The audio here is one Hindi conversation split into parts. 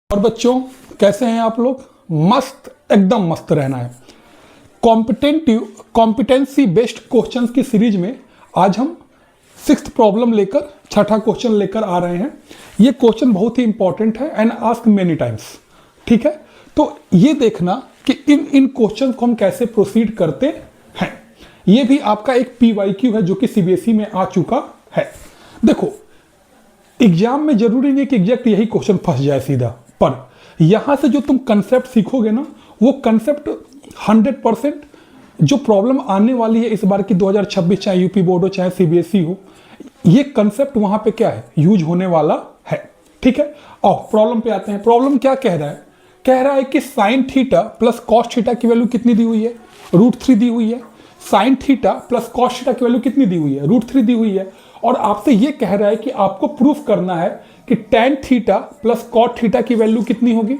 और बच्चों कैसे हैं आप लोग? मस्त, एकदम मस्त रहना है। कॉम्पिटेंसी बेस्ड क्वेश्चंस की सीरीज में आज हम 6th प्रॉब्लम लेकर छठा क्वेश्चन लेकर आ रहे हैं। ये क्वेश्चन बहुत ही इंपॉर्टेंट है एंड आस्क मेनी टाइम्स। ठीक है, तो ये देखना कि इन क्वेश्चन को हम कैसे प्रोसीड करते हैं। ये भी आपका एक PYQ है जो कि CBSE में आ चुका है। देखो, एग्जाम में जरूरी नहीं कि एग्जैक्ट यही क्वेश्चन फंस जाए सीधा, पर यहां से जो तुम कंसेप्ट सीखोगे ना, वो कंसेप्ट 100% जो प्रॉब्लम आने वाली है इस बार की 2026, चाहे यूपी बोर्ड हो चाहे CBSE हो, ये कंसेप्ट वहां पे क्या है, यूज होने वाला है। ठीक है, और प्रॉब्लम पे आते हैं। प्रॉब्लम क्या कह रहा है? कह रहा है कि sign theta plus cos theta की वैल्यू कितनी दी हुई है? √3 दी हुई है। Sign theta plus cos theta की वैल्यू कितनी दी हुई है? √3 दी हुई है। और आपसे ये कह रहा है कि आपको प्रूफ करना है कि tan theta plus cot theta की वैल्यू कितनी होगी?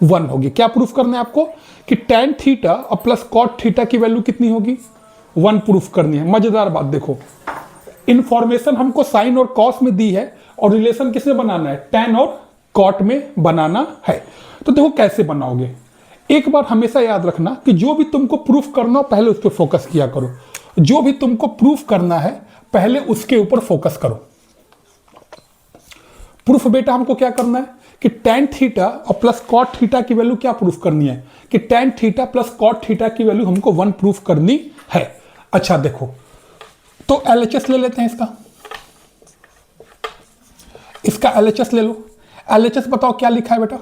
1 होगी। क्या प्रूफ करना है आपको? कि tan थीटा और प्लस कॉट थीटा की वैल्यू कितनी होगी? 1 प्रूफ करनी है। मजेदार बात देखो, इंफॉर्मेशन हमको साइन और कॉस में दी है और रिलेशन किसमें बनाना है? tan और कॉट में बनाना है। तो देखो कैसे बनाओगे। एक बार हमेशा याद रखना कि जो भी तुमको प्रूफ करना हो पहले उस पर फोकस किया करो। जो भी तुमको प्रूफ करना है पहले उसके ऊपर फोकस करो। प्रूफ बेटा हमको क्या करना है कि tan थीटा और प्लस कॉट थीटा की वैल्यू क्या प्रूफ करनी है? कि tan theta plus cot theta की वैल्यू हमको 1 प्रूफ करनी है। अच्छा देखो, तो LHS ले लेते हैं इसका LHS ले लो। LHS बताओ क्या लिखा है बेटा?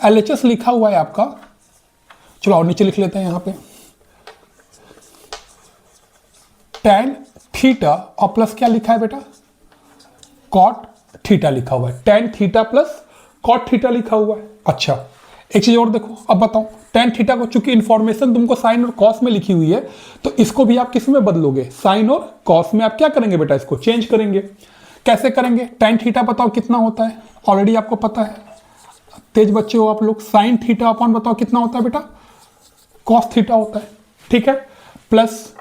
LHS लिखा हुआ है आपका, चलो और नीचे लिख लेते हैं यहां पे, tan थीटा और प्लस क्या लिखा है बेटा? कॉट थीटा लिखा हुआ है। tan theta plus cot theta लिखा हुआ है। अच्छा, एक चीज और देखो, अब बताओ tan थीटा को, चूंकि इंफॉर्मेशन तुमको साइन और कॉस में लिखी हुई है, तो इसको भी आप किस में बदलोगे? साइन और कॉस में। आप क्या करेंगे बेटा? इसको चेंज करेंगे। कैसे करेंगे? tan थीटा बताओ कितना होता है? ऑलरेडी आपको पता है, तेज बच्चे हो आप लोग। साइन थीटा अपॉन बताओ कितना होता है बेटा? कॉस थीटा होता है। ठीक है, प्लस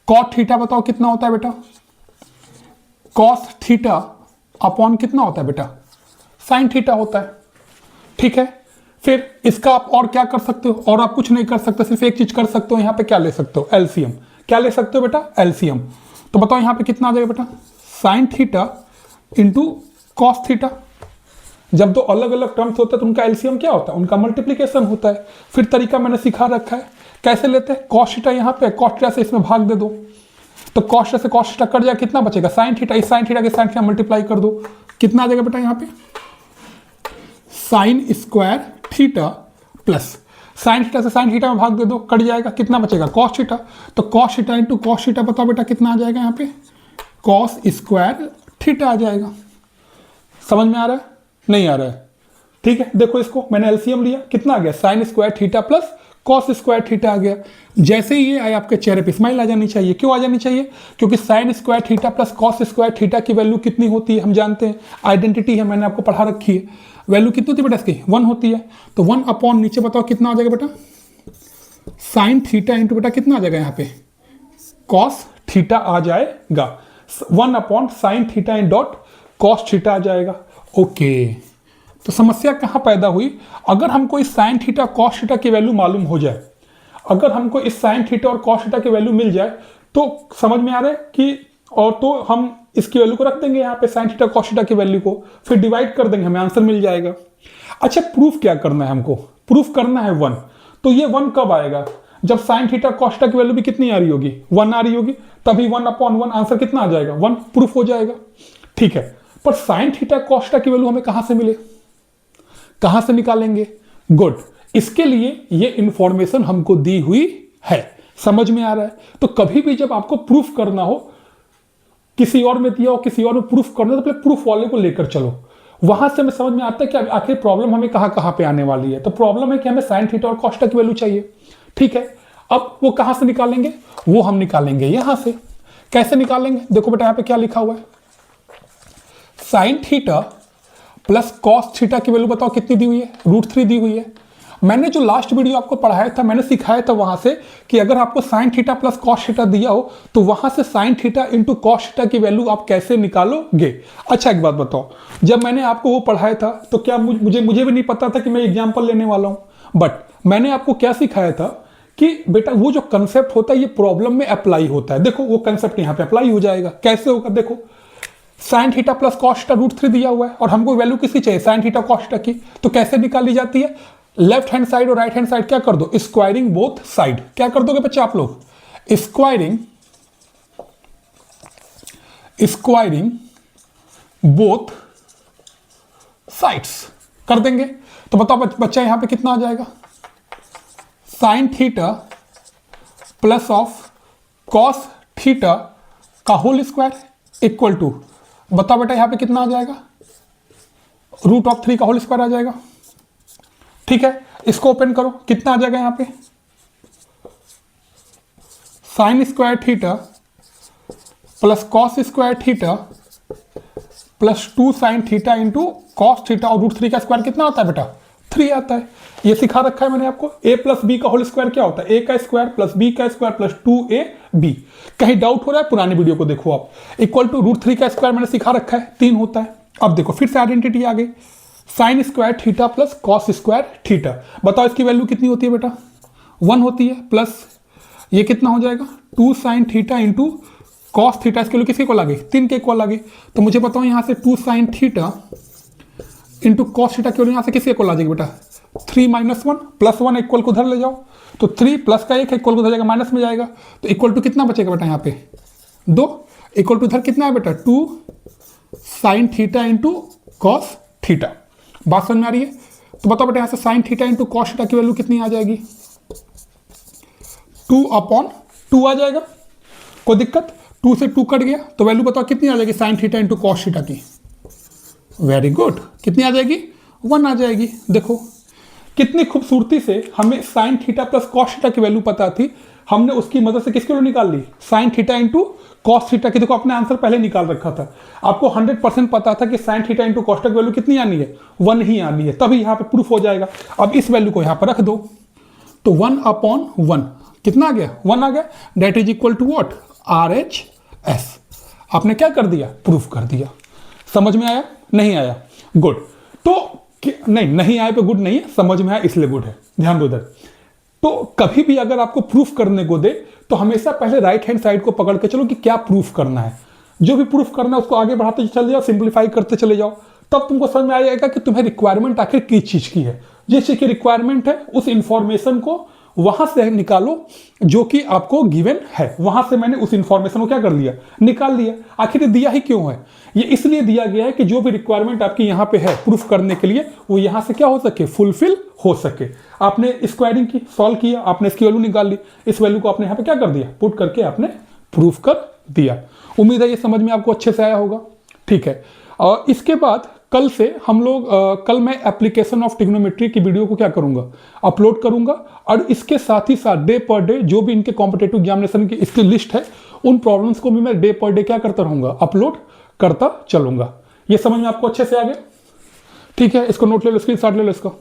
कॉट थीटा बताओ कितना होता है बेटा? कॉस थीटा अपॉन कितना होता है बेटा? साइन थीटा होता है। ठीक है, फिर इसका आप और क्या कर सकते हो? और आप कुछ नहीं कर सकते, सिर्फ एक चीज कर सकते हो, यहां पे क्या ले सकते हो? एलसीएम। क्या ले सकते हो बेटा? एलसीएम। तो बताओ यहां पे कितना आ जाएगा बेटा? Sign theta into cos theta. जब दो अलग अलग टर्म्स होते हैं तो उनका एलसीएम क्या होता है? उनका मल्टीप्लीकेशन होता है। फिर तरीका मैंने सिखा रखा है, कैसे लेते हैं? कॉस थीटा यहाँ पे, कॉस थीटा से इसमें भाग दे दो, तो कॉस थीटा से कॉस थीटा कट जाएगा, कितना बचेगा? Sine theta. इस साइन थीटा के साइन थीटा मल्टीप्लाई कर दो, कितना आ जाएगा बेटा यहाँ पे? Sine square theta plus sine theta से साइन थीटा में भाग दे दो, कट जाएगा, कितना बचेगा? Cos theta. तो cos theta into cos theta बताओ बेटा कितना आ जाएगा यहाँ पे? कॉस स्क्वायर थीटा आ जाएगा। समझ में आ रहा है? नहीं आ रहा है? ठीक है, देखो इसको मैंने एलसीएम लिया, कितना आ गया? Sine square theta plus cos square theta आ गया। जैसे ही ये आए आपके चेहरे पे स्माइल आ जानी चाहिए। क्यों आ जानी चाहिए? क्योंकि sign square theta plus cos square theta की वैल्यू कितनी होती है हम जानते हैं, आइडेंटिटी है, मैंने आपको पढ़ा रखी है। वैल्यू कितनी होती है बेटा इसकी? 1 होती है। तो 1 अपॉन नीचे बताओ कितना आ जाएगा बेटा? साइन थीटा इंटू बेटा कितना आ जाएगा यहाँ पे? कॉस थीटा आ जाएगा। 1 upon sine theta into cos theta आ जाएगा। ओके, तो समस्या कहां पैदा हुई? अगर हमको इस साइन थीटा कॉस थीटा की वैल्यू मालूम हो जाए, अगर हमको इस साइन थीटा और कॉस थीटा की वैल्यू मिल जाए, तो समझ में आ रहा है कि, और तो हम इसकी वैल्यू को रख देंगे यहाँ पे, साइन थीटा कॉस थीटा की वैल्यू को, फिर डिवाइड कर देंगे, हमें आंसर मिल जाएगा। अच्छा, प्रूफ क्या करना है हमको? प्रूफ करना है 1। तो ये 1 कब आएगा? जब साइन थीटा कॉस थीटा की वैल्यू भी कितनी आ रही होगी? 1 आ रही होगी, तभी 1 अपॉन 1 आंसर कितना आ जाएगा? 1 प्रूफ हो जाएगा। ठीक है, पर साइन थीटा कॉस थीटा की वैल्यू हमें कहां से मिले, कहां से निकालेंगे? गुड, इसके लिए ये इंफॉर्मेशन हमको दी हुई है। समझ में आ रहा है? तो कभी भी जब आपको प्रूफ करना हो, किसी और में दिया हो, किसी और में प्रूफ करना हो, तो पहले प्रूफ वाले को लेकर चलो। वहां से हमें समझ में आता है कि आखिर प्रॉब्लम हमें कहां कहां पे आने वाली है। तो प्रॉब्लम है कि हमें साइन थीटा और कॉस थीटा की वैल्यू चाहिए। ठीक है, अब वो कहां से निकालेंगे? वो हम निकालेंगे यहां से। कैसे निकालेंगे? देखो बेटा यहाँ पे क्या लिखा हुआ है? Sign theta plus cos theta की वैल्यू बताओ कितनी दी हुई है? √3 दी हुई है। मैंने जो लास्ट वीडियो आपको पढ़ाया था, मैंने सिखाया था वहां से कि अगर आपको sign theta plus cos theta दिया हो तो वहां से sine theta into cos theta की वैल्यू आप कैसे निकालोगे। अच्छा एक बात बताओ, जब मैंने आपको वो पढ़ाया था तो क्या मुझे भी नहीं पता था कि मैं एग्जाम्पल लेने वाला हूं, बट मैंने आपको क्या सिखाया था कि बेटा वो जो कंसेप्ट होता है ये प्रॉब्लम में अप्लाई होता है। देखो वो कंसेप्ट यहां पे अप्लाई हो जाएगा। कैसे होगा, देखो sign theta plus cos theta √3 दिया हुआ है और हमको वैल्यू किसकी चाहिए, साइन थीटा कॉस थीटा की। तो कैसे निकाली जाती है, लेफ्ट हैंड साइड और राइट हैंड साइड क्या कर दो, स्क्वायरिंग बोथ साइड। क्या कर दोगे बच्चे आप लोग, स्क्वायरिंग बोथ साइड्स कर देंगे। तो बताओ बच्चा यहां पे कितना आ जाएगा, sign theta plus of cos theta का होल स्क्वायर इक्वल टू, बताओ बेटा यहां पे कितना आ जाएगा, √3 का होल स्क्वायर आ जाएगा। ठीक है, इसको ओपन करो, कितना आ जाएगा यहां पे, sine square theta plus cos square theta plus 2 sign theta into cos theta और √3 का स्क्वायर कितना आता है बेटा, 3 आता है। ये सिखा रखा है मैंने आपको। a प्लस बी का होल स्क्वायर क्या होता है, a का स्क्वायर प्लस b का स्क्वायर प्लस 2ab। कहीं डाउट हो रहा है पुरानी वीडियो को देखो आप, इक्वल टू √3 का स्क्वायर मैंने सिखा रखा है 3 होता है। अब देखो फिर से आइडेंटिटी आ गई, sign square theta plus cos square theta. बताओ इसकी वैल्यू कितनी होती है बेटा, 1 होती है, प्लस ये कितना हो जाएगा 2 sign theta into cos theta, इसके लिए किसके इक्वल आ गई, 3 के इक्वल आ गई। तो मुझे बताओ यहां से 2 sign theta into cos theta केवल यहां से किसके इक्वल आ जाएगी बेटा, 3 - 1 प्लस 1 इक्वल को उधर ले जाओ, तो 3 प्लस का 1 इक्वल को उधर जाएगा माइनस में जाएगा, तो इक्वल टू कितना बचेगा बेटा यहाँ पे 2, इक्वल टू उधर कितना है बेटा 2 sign theta into cos theta. बात समझ में आ रही है। तो बताओ बेटा यहाँ से sine theta into cos theta की वैल्यू कितनी आ जाएगी, 2/2 आ जाएगा। कोई दिक्कत, 2 से 2 कट गया तो वैल्यू बताओ कितनी आ जाएगी sign theta into cos theta की, वेरी गुड, कितनी आ जाएगी 1 आ जाएगी। देखो कितनी खूबसूरती से हमें sine theta plus cos theta की वैल्यू पता थी, हमने उसकी मदद से किसकी वैल्यू निकाल ली, sine theta into cos theta की। देखो अपने आंसर पहले निकाल रखा था, आपको 100% पता था कि sign theta into cos theta की वैल्यू कितनी आनी है, 1 ही आनी है, तभी यहाँ पे प्रूफ हो जाएगा। अब इस वैल्यू को यहाँ पर रख दो, तो 1/1 कितना आ गया, 1 आ गया, that is equal to what, RHS। आपने क्या कर दिया, प्रूफ कर दिया। समझ में आया, नहीं आया, गुड। तो नहीं आया तो गुड नहीं है, समझ में आया इसलिए गुड है, ध्यान दो इधर। तो कभी भी अगर आपको प्रूफ करने को दे तो हमेशा पहले राइट हैंड साइड को पकड़ के चलो कि क्या प्रूफ करना है। जो भी प्रूफ करना है उसको आगे बढ़ाते चले जाओ, सिंप्लीफाई करते चले जाओ, तब तुमको समझ में आ जाएगा कि तुम्हें रिक्वायरमेंट आखिर किस चीज की है। जिस चीज की रिक्वायरमेंट है उस इंफॉर्मेशन को वहां से निकालो जो कि आपको गिवन है, वहां से मैंने उस इंफॉर्मेशन को क्या कर लिया, निकाल लिया। आखिर दिया ही क्यों है, ये इसलिए दिया गया है कि जो भी रिक्वायरमेंट आपकी यहां पे है प्रूफ करने के लिए वो यहां से क्या हो सके, फुलफिल हो सके। आपने स्क्वायरिंग की, सॉल्व किया, आपने इसकी वैल्यू निकाल ली, इस वैल्यू को आपने यहां पे क्या कर दिया, पुट करके आपने प्रूफ कर दिया। उम्मीद है ये समझ में आपको अच्छे से आया होगा। ठीक है, और इसके बाद कल से हम लोग कल मैं एप्लीकेशन ऑफ ट्रिग्नोमेट्री की वीडियो को क्या करूंगा, अपलोड करूंगा, और इसके साथ ही साथ डे पर डे जो भी इनके कॉम्पिटेटिव एग्जामिनेशन की इसकी लिस्ट है उन प्रॉब्लम्स को भी मैं डे पर डे क्या करता रहूंगा, अपलोड करता चलूंगा। ये समझ में आपको अच्छे से आ गया। ठीक है, इसको नोट ले लो, स्क्रीनशॉट ले लो इसको।